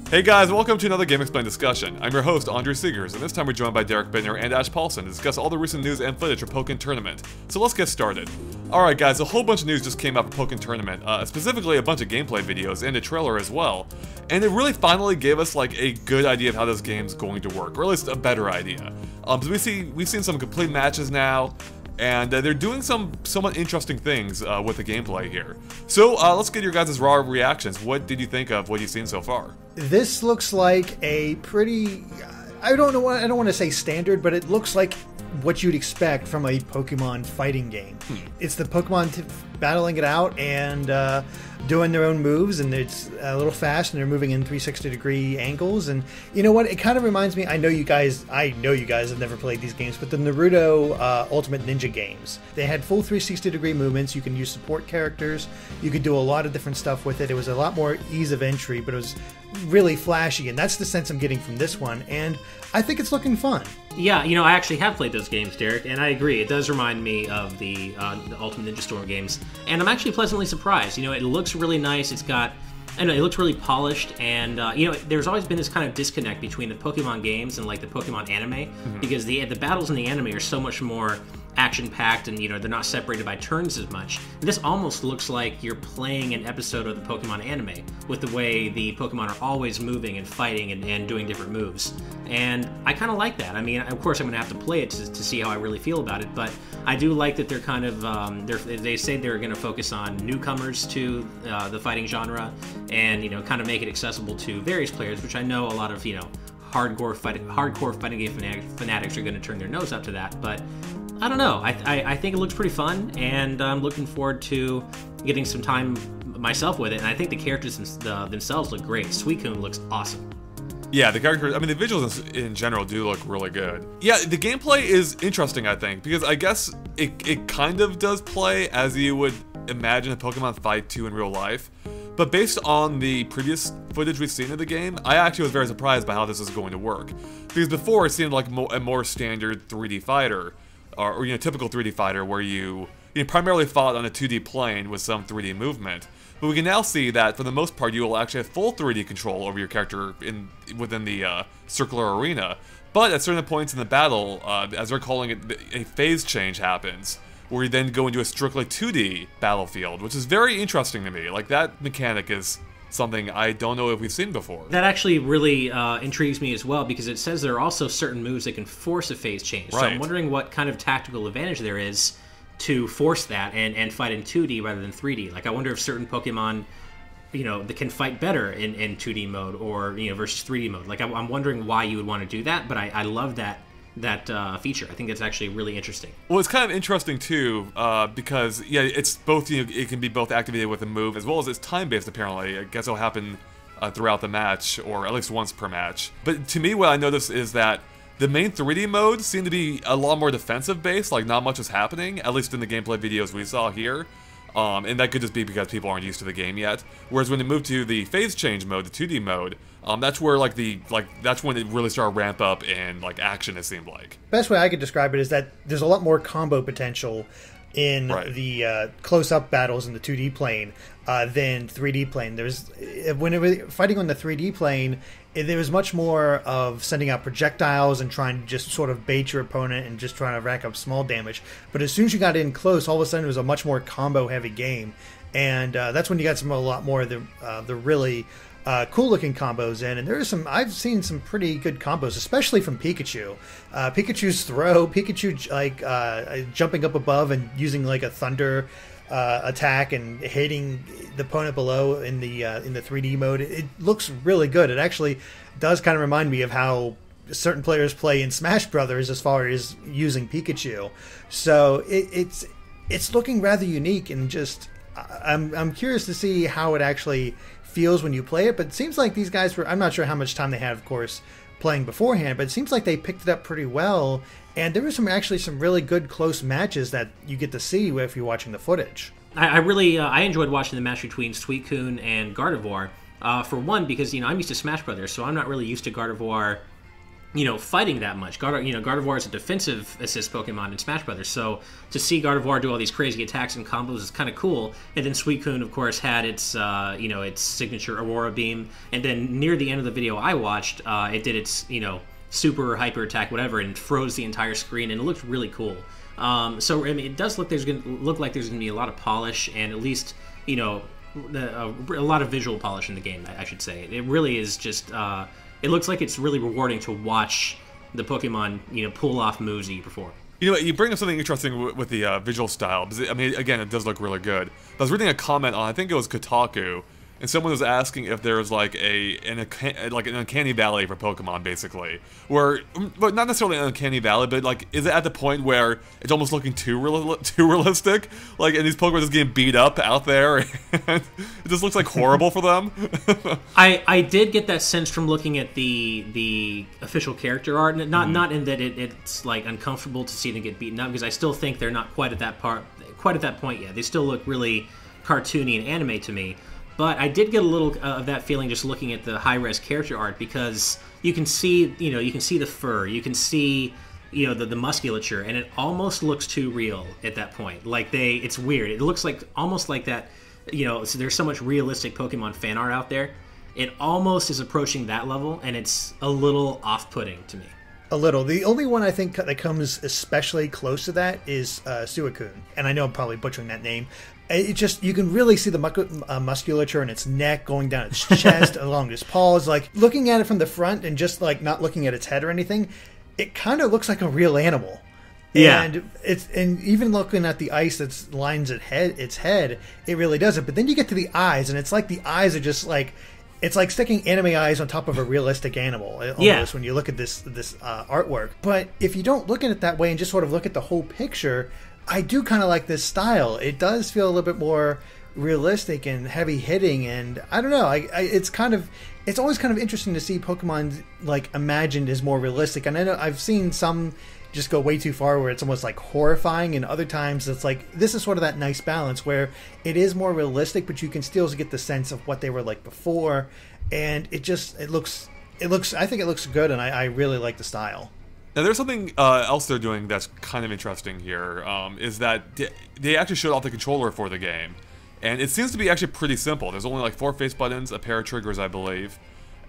Hey guys, welcome to another GameXplain discussion. I'm your host, Andre Seegers, and this time we're joined by Derek Bittner and Ash Paulson to discuss all the recent news and footage for Pokkén Tournament. So let's get started. Alright guys, a whole bunch of news just came out for Pokkén Tournament, specifically a bunch of gameplay videos and a trailer as well. And it really finally gave us like a good idea of how this game's going to work, or at least a better idea. So we've seen some complete matches now, and they're doing some somewhat interesting things with the gameplay here. So let's get your guys' raw reactions. What did you think of what you've seen so far? This looks like a pretty, I don't want to say standard, but it looks like what you'd expect from a Pokemon fighting game. It's the Pokemon battling it out and doing their own moves, and it's a little fast, and they're moving in 360-degree angles. And you know what? It kind of reminds me. I know you guys have never played these games, but the Naruto Ultimate Ninja games. They had full 360-degree movements. You can use support characters. You could do a lot of different stuff with it. It was a lot more ease of entry, but it was really flashy, and that's the sense I'm getting from this one. And I think it's looking fun. Yeah, you know, I actually have played those games, Derek, and I agree. It does remind me of the Ultimate Ninja Storm games, and I'm actually pleasantly surprised. You know, it looks really nice. It's got, I don't know, it looks really polished, and you know, there's always been this kind of disconnect between the Pokemon games and like the Pokemon anime, because the battles in the anime are so much more action-packed, and you know, they're not separated by turns as much. This almost looks like you're playing an episode of the Pokemon anime, with the way the Pokemon are always moving and fighting and doing different moves. And I kind of like that. I mean, of course I'm gonna have to play it to see how I really feel about it, but I do like that they're kind of, they say they're gonna focus on newcomers to the fighting genre, and you know, kind of make it accessible to various players, which I know a lot of, you know, hardcore fighting game fanatics are gonna turn their nose up to that, but I don't know. I think it looks pretty fun, and I'm looking forward to getting some time myself with it. And I think the characters themselves look great. Suicune looks awesome. Yeah, the characters, I mean, the visuals in general do look really good. Yeah, the gameplay is interesting, I think, because I guess it kind of does play as you would imagine a Pokemon Fight 2 in real life. But based on the previous footage we've seen of the game, I actually was very surprised by how this is going to work. Because before, it seemed like a more standard 3D fighter, or you know, typical 3D fighter where you primarily fought on a 2D plane with some 3D movement. But we can now see that for the most part you will actually have full 3D control over your character within the circular arena. But at certain points in the battle, as they're calling it, a phase change happens, where you then go into a strictly 2D battlefield, which is very interesting to me. Like, that mechanic is something I don't know if we've seen before. That actually really intrigues me as well, because it says there are also certain moves that can force a phase change. Right. So I'm wondering what kind of tactical advantage there is to force that and fight in 2D rather than 3D. Like, I wonder if certain Pokemon, you know, that can fight better in 2D mode, or, you know, versus 3D mode. Like, I'm wondering why you would want to do that, but I love that feature. I think it's actually really interesting. Well, it's kind of interesting too, because yeah, it's both, you know, it can be both activated with a move as well as it's time-based. Apparently, I guess it'll happen throughout the match, or at least once per match. But to me, what I noticed is that the main 3D modes seem to be a lot more defensive-based. Like, not much is happening, at least in the gameplay videos we saw here. And that could just be because people aren't used to the game yet. Whereas when they move to the phase change mode, the 2D mode, that's where that's when it really started to ramp up in like action, it seemed like. Best way I could describe it is that there's a lot more combo potential in the close-up battles in the 2D plane than 3D plane. When fighting on the 3D plane, there was much more of sending out projectiles and trying to just sort of bait your opponent and just trying to rack up small damage. But as soon as you got in close, all of a sudden it was a much more combo-heavy game, and that's when you got a lot more of the really cool-looking combos in. And I've seen some pretty good combos, especially from Pikachu. Pikachu's throw, Pikachu like jumping up above and using like a thunder attack and hitting the opponent below in the 3D mode. It looks really good. It actually does kind of remind me of how certain players play in Smash Brothers as far as using Pikachu. So it's looking rather unique, and just I'm curious to see how it actually feels when you play it. But it seems like these guys I'm not sure how much time they had, of course, playing beforehand, but it seems like they picked it up pretty well, and there were actually some really good close matches that you get to see if you're watching the footage. I really I enjoyed watching the match between Suicune and Gardevoir. For one, because I'm used to Smash Brothers, so I'm not really used to Gardevoir, fighting that much. Gardevoir is a defensive assist Pokemon in Smash Brothers, so to see Gardevoir do all these crazy attacks and combos is kind of cool. And then Suicune, of course, had its its signature Aurora Beam, and then near the end of the video I watched, it did its super hyper attack, whatever, and froze the entire screen, and it looked really cool. So I mean, it does look like there's gonna be a lot of polish, and at least a lot of visual polish in the game, I should say. It really is just. It looks like it's really rewarding to watch the Pokemon, pull off moves that you perform. You bring up something interesting with the visual style. Because, I mean, again, it does look really good. I was reading a comment on, I think it was Kotaku, and someone was asking if there's like an uncanny valley for Pokemon, basically, but not necessarily an uncanny valley, but like, is it at the point where it's almost looking too realistic? Like, and these Pokemon just getting beat up out there, and it just looks like horrible for them. I did get that sense from looking at the official character art, not in that it's like uncomfortable to see them get beaten up, because I still think they're not quite at that point yet. They still look really cartoony and anime to me. But I did get a little of that feeling just looking at the high-res character art, because you can see the fur, you can see, the musculature, and it almost looks too real at that point. Like it's weird. It looks like almost like that. So there's so much realistic Pokemon fan art out there. It almost is approaching that level, and it's a little off-putting to me. A little. The only one I think that comes especially close to that is Suicune, and I know I'm probably butchering that name. It just, you can really see the musculature in its neck going down its chest, along its paws. Like, looking at it from the front and just like not looking at its head or anything, it kind of looks like a real animal. Yeah. And even looking at the ice that lines its head, it really does it. But then you get to the eyes, and it's like the eyes are just like, it's like sticking anime eyes on top of a realistic animal, almost, when you look at this artwork. But if you don't look at it that way and just sort of look at the whole picture, I do kind of like this style. It does feel a little bit more realistic and heavy hitting, and I don't know. It's always kind of interesting to see Pokemon like imagined as more realistic. And I know I've seen some just go way too far where it's almost like horrifying, and other times it's like this is sort of that nice balance where it is more realistic, but you can still get the sense of what they were like before, and it looks I think it looks good, and I really like the style. Now, there's something else they're doing that's kind of interesting here, is that they actually showed off the controller for the game. And it seems to be actually pretty simple. There's only like 4 face buttons, a pair of triggers, I believe,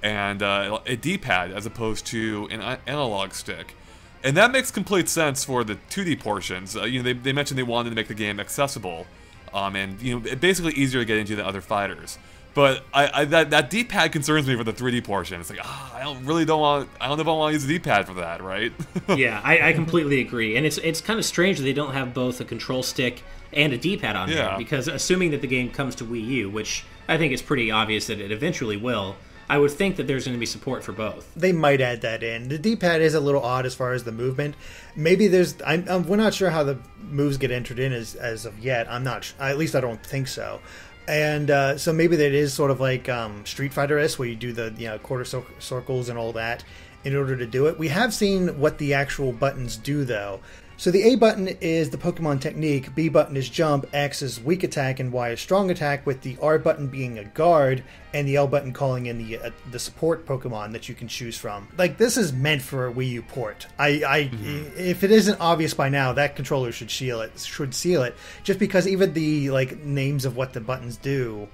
and a D-pad as opposed to an analog stick. And that makes complete sense for the 2D portions. They mentioned they wanted to make the game accessible, and basically easier to get into than other fighters. But that D-pad concerns me for the 3D portion. It's like, I don't know if I want to use a D-pad for that, right? Yeah, I completely agree. And it's kind of strange that they don't have both a control stick and a D-pad on there, because assuming that the game comes to Wii U, which I think is pretty obvious that it eventually will, I would think that there's going to be support for both. They might add that in. The D-pad is a little odd as far as the movement. Maybe we're not sure how the moves get entered in as of yet. I'm not. At least I don't think so. And so maybe that is sort of like Street Fighter-esque, where you do the quarter circles and all that in order to do it. We have seen what the actual buttons do, though. So the A button is the Pokemon technique, B button is jump, X is weak attack, and Y is strong attack, with the R button being a guard, and the L button calling in the support Pokemon that you can choose from. Like, this is meant for a Wii U port. If it isn't obvious by now, that controller should seal it, just because even the names of what the buttons do,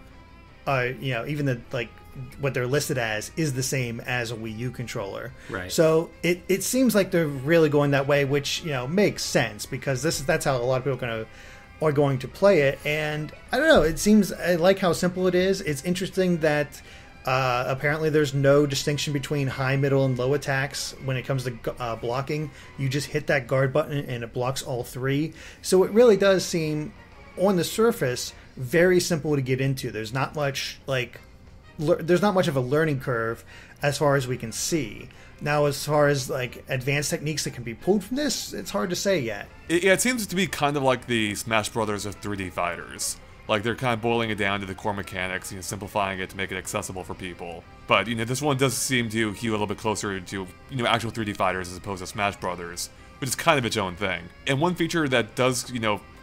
even the what they're listed as is the same as a Wii U controller. Right. So it seems like they're really going that way, which makes sense, because that's how a lot of people are going to play it. And I don't know, I like how simple it is. It's interesting that apparently there's no distinction between high, middle, and low attacks when it comes to blocking. You just hit that guard button and it blocks all 3. So it really does seem, on the surface, very simple to get into. There's not much of a learning curve as far as we can see. Now, as far as advanced techniques that can be pulled from this, it's hard to say yet. It seems to be kind of like the Smash Brothers of 3D fighters, Like, they're kind of boiling it down to the core mechanics, simplifying it to make it accessible for people. But, this one does seem to hew a little bit closer to, actual 3D fighters as opposed to Smash Brothers, which is kind of its own thing. And one feature that does,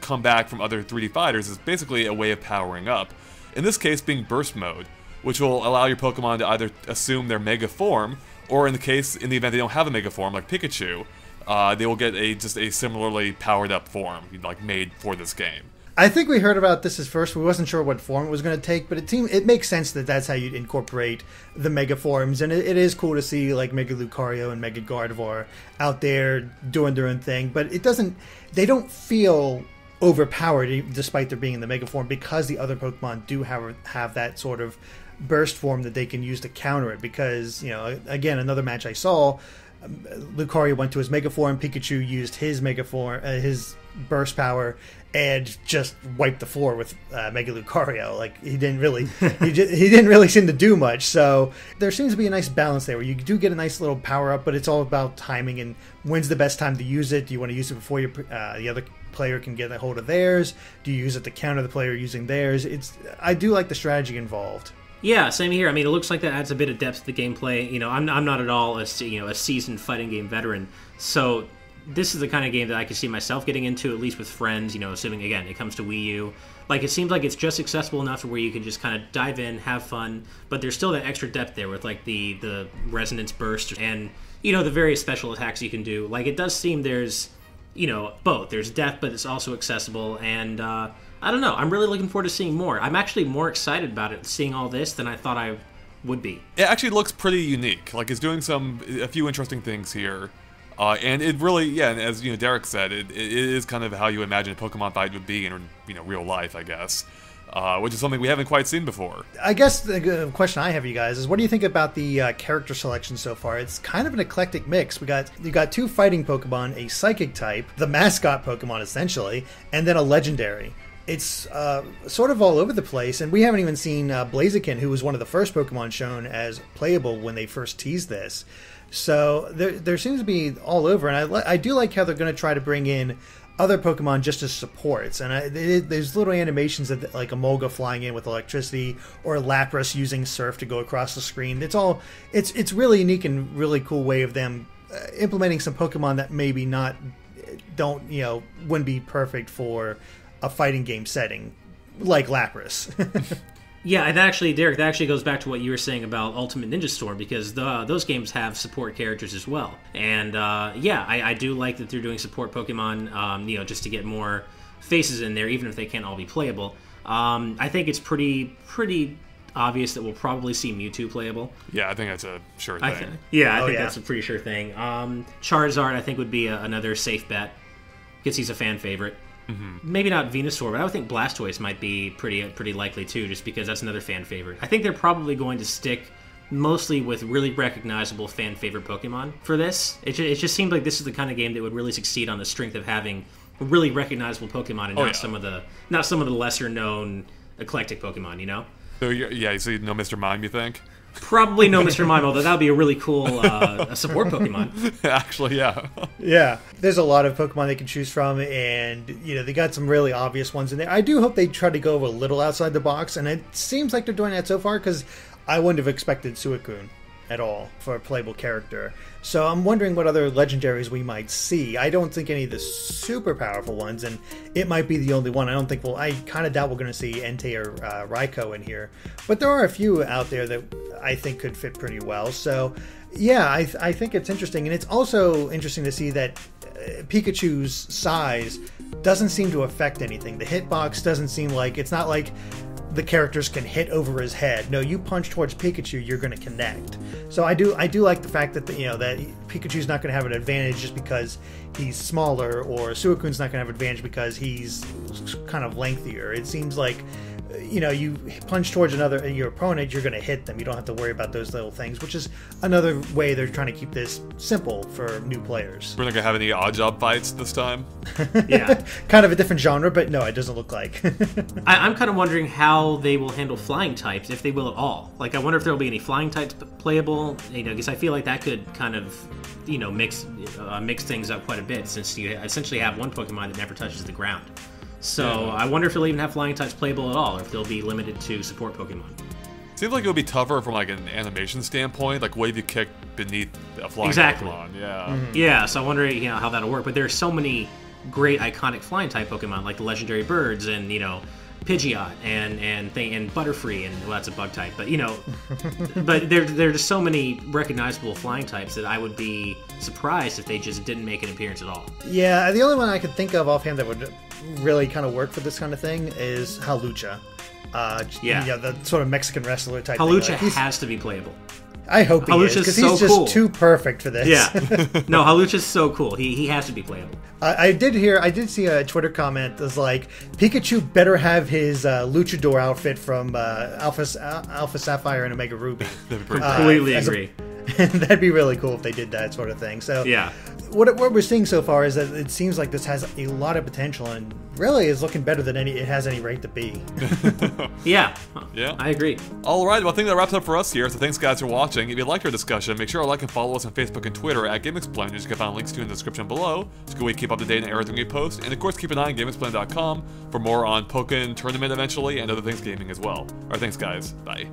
come back from other 3D fighters is basically a way of powering up. In this case being Burst Mode, which will allow your Pokemon to either assume their Mega Form, or in the event they don't have a Mega Form, like Pikachu, they will get just a similarly powered up form, like made for this game. I think we heard about this at first. We wasn't sure what form it was going to take, but it makes sense that that's how you'd incorporate the Mega Forms, and it is cool to see like Mega Lucario and Mega Gardevoir out there doing their own thing, but they don't feel overpowered despite their being in the Mega Form, because the other Pokemon do have that sort of burst form that they can use to counter it. Because, again, another match I saw, Lucario went to his Mega Form, Pikachu used his Mega Form, his burst power, and just wiped the floor with Mega Lucario. Like, he didn't really seem to do much. So there seems to be a nice balance there, where you do get a nice little power up, but it's all about timing and when's the best time to use it. Do you want to use it before the other player can get a hold of theirs? Do you use it to counter the player using theirs? I do like the strategy involved. Yeah, same here. I mean, it looks like that adds a bit of depth to the gameplay. I'm not at all a seasoned fighting game veteran, so this is the kind of game that I could see myself getting into, at least with friends, assuming, again, it comes to Wii U. Like, it seems like it's just accessible enough to where you can just kind of dive in, have fun, but there's still that extra depth there with, like, the Resonance Burst and, the various special attacks you can do. Like, it does seem there's, both. There's depth, but it's also accessible, and, I don't know. I'm really looking forward to seeing more. I'm actually more excited about it, seeing all this, than I thought I would be. It actually looks pretty unique. Like, it's doing a few interesting things here. And it really, and as Derek said, it is kind of how you imagine a Pokemon fight would be in real life, I guess, which is something we haven't quite seen before. I guess the question I have for you guys is, what do you think about the character selection so far? It's kind of an eclectic mix. You got 2 fighting Pokemon, a Psychic type, the mascot Pokemon essentially, and then a Legendary. It's sort of all over the place, and we haven't even seen Blaziken, who was one of the first Pokemon shown as playable when they first teased this. So there seems to be all over, and I do like how they're going to try to bring in other Pokemon just as supports. And there's little animations of like Emolga flying in with electricity, or Lapras using Surf to go across the screen. It's really unique and really cool way of them implementing some Pokemon that maybe wouldn't be perfect for a fighting game setting, like Lapras. Yeah, and actually, Derek, that actually goes back to what you were saying about Ultimate Ninja Storm, because those games have support characters as well. And I do like that they're doing support Pokemon, just to get more faces in there, even if they can't all be playable. I think it's pretty obvious that we'll probably see Mewtwo playable. Yeah, I think that's a sure thing. I think that's a pretty sure thing. Charizard, I think, would be another safe bet, because he's a fan favorite. Mm-hmm. Maybe not Venusaur, but I would think Blastoise might be pretty likely too, just because that's another fan favorite. I think they're probably going to stick mostly with really recognizable fan favorite Pokemon for this. It just seems like this is the kind of game that would really succeed on the strength of having really recognizable Pokemon and not some of the lesser known eclectic Pokemon. So so no Mr. Mime, you think? Probably no Mr. Mime, although that would be a really cool support Pokemon. Actually, yeah. Yeah. There's a lot of Pokemon they can choose from, and, they got some really obvious ones in there. I do hope they try to go a little outside the box, and it seems like they're doing that so far, because I wouldn't have expected Suicune at all for a playable character. So I'm wondering what other legendaries we might see. I don't think any of the super powerful ones, and it might be the only one. I kind of doubt we're going to see Entei or Raikou in here. But there are a few out there that I think could fit pretty well. So yeah, I think it's interesting. And it's also interesting to see that Pikachu's size doesn't seem to affect anything. The hitbox doesn't seem like, it's not like the characters can hit over his head. No, you punch towards Pikachu, you're going to connect. So I do like the fact that that Pikachu's not going to have an advantage just because he's smaller, or Suicune's not going to have an advantage because he's kind of lengthier. It seems like you punch towards your opponent, you're going to hit them. You don't have to worry about those little things, which is another way they're trying to keep this simple for new players. We're not going to have any odd job fights this time. Yeah. Kind of a different genre, but no, it doesn't look like. I'm kind of wondering how they will handle flying types, if they will at all. Like, I wonder if there will be any flying types playable, because I feel like that could kind of, mix things up quite a bit, since you essentially have one Pokemon that never touches the ground. So I wonder if they'll even have flying types playable at all, or if they'll be limited to support Pokemon. Seems like it would be tougher from like an animation standpoint, like wave you kick beneath a flying Pokemon. Yeah. Yeah, so I wonder how that'll work. But there's so many great iconic flying type Pokemon, like the legendary birds and Pidgeot and Butterfree, and well, that's a bug type, but but there are just so many recognizable flying types that I would be surprised if they just didn't make an appearance at all. Yeah, the only one I could think of offhand that would really kind of work for this kind of thing is Hawlucha. The sort of Mexican wrestler type Hawlucha thing. has to be playable. I hope he is, because he's just too perfect for this. Yeah. No, Hawlucha's so cool. He has to be playable. I did see a Twitter comment that was like, Pikachu better have his luchador outfit from Alpha Sapphire and Omega Ruby. Completely agree. That'd be really cool if they did that sort of thing. So yeah. What we're seeing so far is that it seems like this has a lot of potential and really is looking better than it has any right to be. Yeah, yeah, I agree. All right, well, I think that wraps up for us here. So thanks, guys, for watching. If you liked our discussion, make sure to like and follow us on Facebook and Twitter at GameXplain, which you can find links to in the description below. It's a good way to keep up to date on everything we post. And of course, keep an eye on GameXplain.com for more on Pokkén Tournament eventually and other things gaming as well. All right, thanks, guys. Bye.